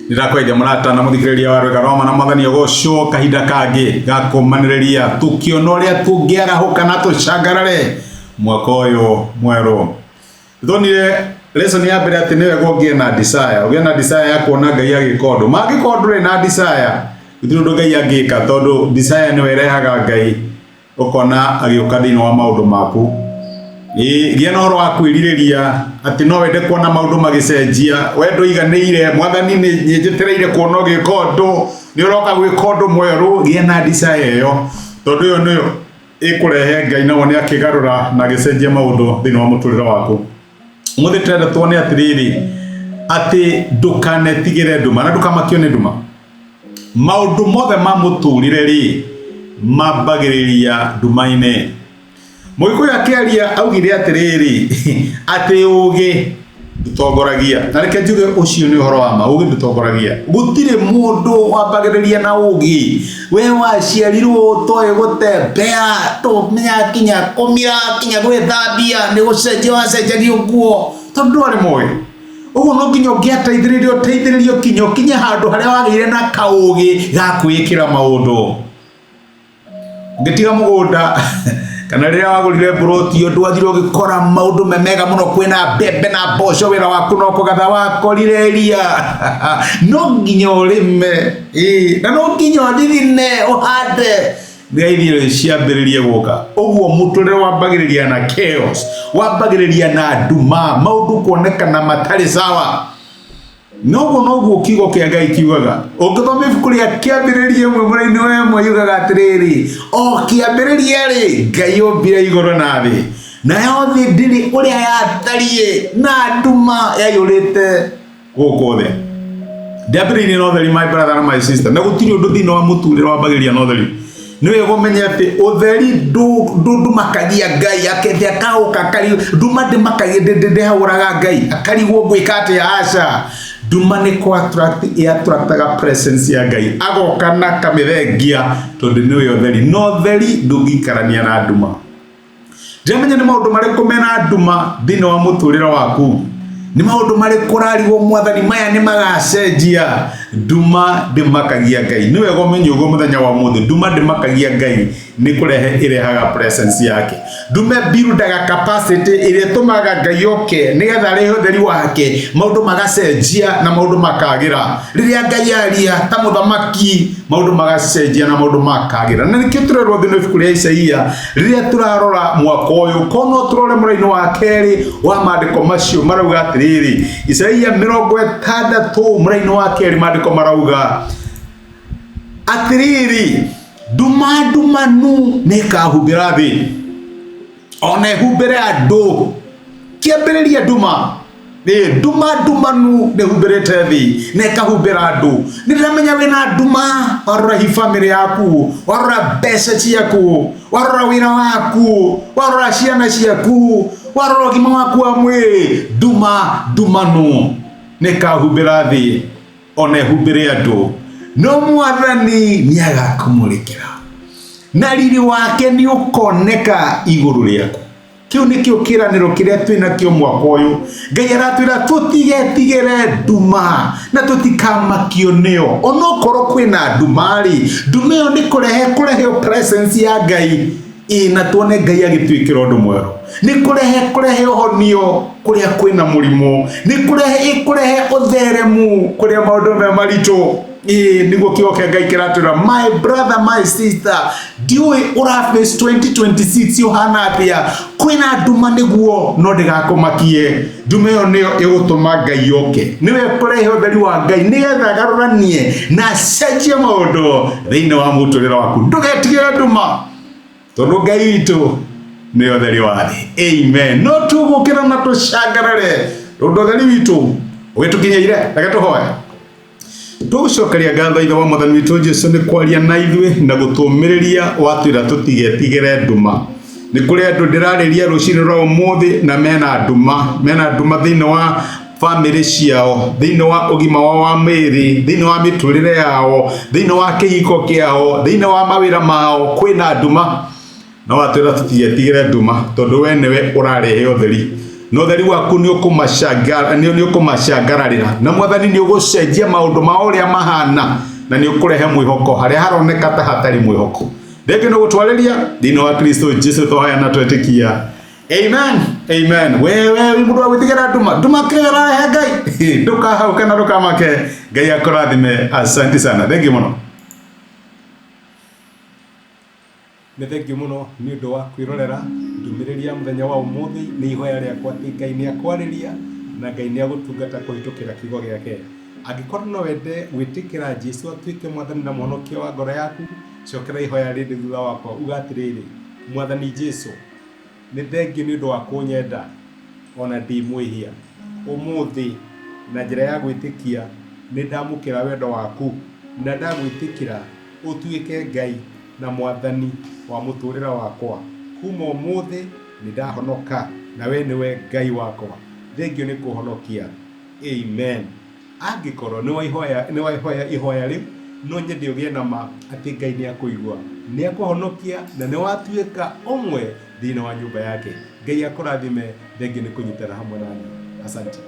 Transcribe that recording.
Ndirakweja murata na muthikiriria wa Rwega Roma na Mwathani Ogocwo kahinda kangi gakumaniriria tukiona uria tungiarahuka na tucangarare mwaka uyu mweru. Thonire lesson ya mbere ati niwe gongie na desire ugia na desire ya kuona Ngai agikondo magikondo na desire githiro Ngai agika tondu desire niwe irehaga Ngai ukona agiuka thini wa maundu maku. Gia no ro akwiririria ati no wende kuona maundu magicenjia wendo iganire Mwathani ni njitereire kuona gikondo ni uroka gwikondo mweru gia na desire yo tondu yo niyo ikurehe Ngai na wone akigarura na gicenjia maundu thini wa muturire waku. Muthi turenda tuone atiriri ati ndukanetigire nduma na ndukamakio ni nduma. Maundu mothe ma muturire ri mambagiriria nduma-ini. Muikuyu akiaria augire atiriri ati ugi ndutongoragia na reke njuge ucio ni uhoro wa ma ugi ndutongoragia gutire mundu wambagiriria na ugi we waciarirwo utoe gutembea tumenya kinya kumira kinya gwithambia ni gucenjia wacenjagia nguo tondu ari moy uguo no nginya ungiateithiririo kinya handu haria wagire na kaugi ga kwikira maundu ngitiga mugunda kana riria wagurire broti yo ndwathiro gikora maundu memega muno kwina bebe na mboco wira waku no kugatha wakorire ria no nginya urime na no nginya uthithine uhande ngeithire ciambiririe guka uguo muturire wambagiriria na chaos wambagiriria na nduma maundu kuonekana matari sawa noguo kiugo kia Ngai kiugaga ungithoma ibuku ria kiambiriria mwemuraini wemwe yugaga atiriri o kiambiriria ri Ngai ombire iguru na thi na yothe ndiri uria yatarie na nduma yayurite guku thi ndambiririe no theri my brother and my sister na gutiri undu thini wa muturire wambagiriria no theri niwe gomenye ati utheri ndumakagia Ngai akethia kauka kari nduma ndimakagia ndehaguraga Ngai akarigwo gwika ati aca nduma ni ko attractaga presence ya Ngai agoka na kamithengia tondu niwe utheri no theri ndungikarania na nduma. Ndimenya ni maundu mariku mena nduma thini wa muturire waku ni maundu mariku rarigwo Mwathani maya ni magacenjia nduma ndimakagia Ngai niwe gomenye ugo muthenya wa muthi nduma ndimakagia Ngai ni kurehe irehaga presence yake ndume buildaga capacity ile tumaga Ngai oke nigetha rehe utheri wake maundu magacenjia na maundu makagira riria Ngai aria ta muthamaki maundu magacenjia na maundu makagira na nikio turerwo thini ibuku ria Isaia riria turarora mwaka uyu kono turore muraini wa keri wa maandiko macio marauga atiriri Isaia 60 muraini wa keri maandiko marauga atiriri nduma nu nikahumbira thi ona ihumbire andu kiambiriria nduma nduma nu nihumbirite thi nikahumbira andu niramenya wina nduma warora hi family yaku warora mbeca ciaku warora wira waku warora ciana ciaku warora gima waku wa mwiri nduma nu nikahumbira thi ona ihumbire andu no Mwathani niagakumurikira na riri wake ni ukoneka iguru riaku. Kiu nikio kiraniro kiria twina kio mwaka uyu Ngai aratwira tutigetigire nduma na tutikamakio nio onokorwo kwina nduma ri nduma yo ni kurehe presence ya Ngai na tuone Ngai agitwikira undu mweru ni kurehe honio kuria kwina murimo ni kurehe utheremu kuria maundu me marito niguo kiugo kia Ngai kiratwira my brother my sister ndiwe uraface 2026 yohana atia kwina nduma niguo no ndigakumakie nduma yo niyo igutuma Ngai oke niwe kurehe utheri wa Ngai nigetha garuranie na cenjie maundu thiini wa muturire waku ndugetigire nduma tondu Ngai witu ni utheri wa thi amen no tugukira na tucangarare tondu utheri witu witukinyeire reke tuhoe. Tugucokeria ngatho ithe wa Mwathani witu Jesu ni kwaria na ithuĩ na gutumiriria watwira tutigetigire nduma ni kuri andu ndirariria rucini rwa umuthi na mena nduma thiini wa family ciao thiini wa ugima wa mwiri thiini wa miturire yao thiini wa kihiko kiao thiini wa mawira mao kwina nduma no watwira tutigetigire nduma tondu we niwe urarehe utheri no theri waku ni ukumacangararira na mwathani ni ugucenjia maundu ma uria mahana na ni ukurehe mwihoko haria haroneka ta hatari mwihoko. Ndege no gutwariria thini wa Kristo Jesu twahoya na twetikia. Amen. Amen. Wewe mundu wa gwitigera nduma kera he Ngai ndukahauka na ndukamake. Ngai akurathime. Asante sana. Thank you muno. Thank you muno ni undu wa kwirorera ndumiriria muthenya wa umuthi. Ni ihoya riakwa ati Ngai ni akwariria na Ngai ni agutungata kuhitukira kiugo giake. Angikorwo no wende gwitikira Jesu atuike mwathani na muhonokia wa ngoro yaku, cokera ihoya rindi thutha wakwa ugatiriri: Mwathani Jesu, ni thengiu ni undu wa kunyenda ona ndi mwihia. Umuthi na njira ya gwitikia ni ndamukira wendo waku na ndagwitikira utuike Ngai na mwathani wa muturira wakwa. Kuma umuthi ni ndahonoka na we niwe Ngai wakwa. Thengiu ni kuhonokia. Amen. Angikorwo ni waihoya ihoya riu no nyende ugie na ma ati Ngai ni akuigua, ni akuhonokia na ni watuika umwe thini wa nyumba yake. Ngai akurathime. Thengiu ni kunyitana hamwe nani. Asante.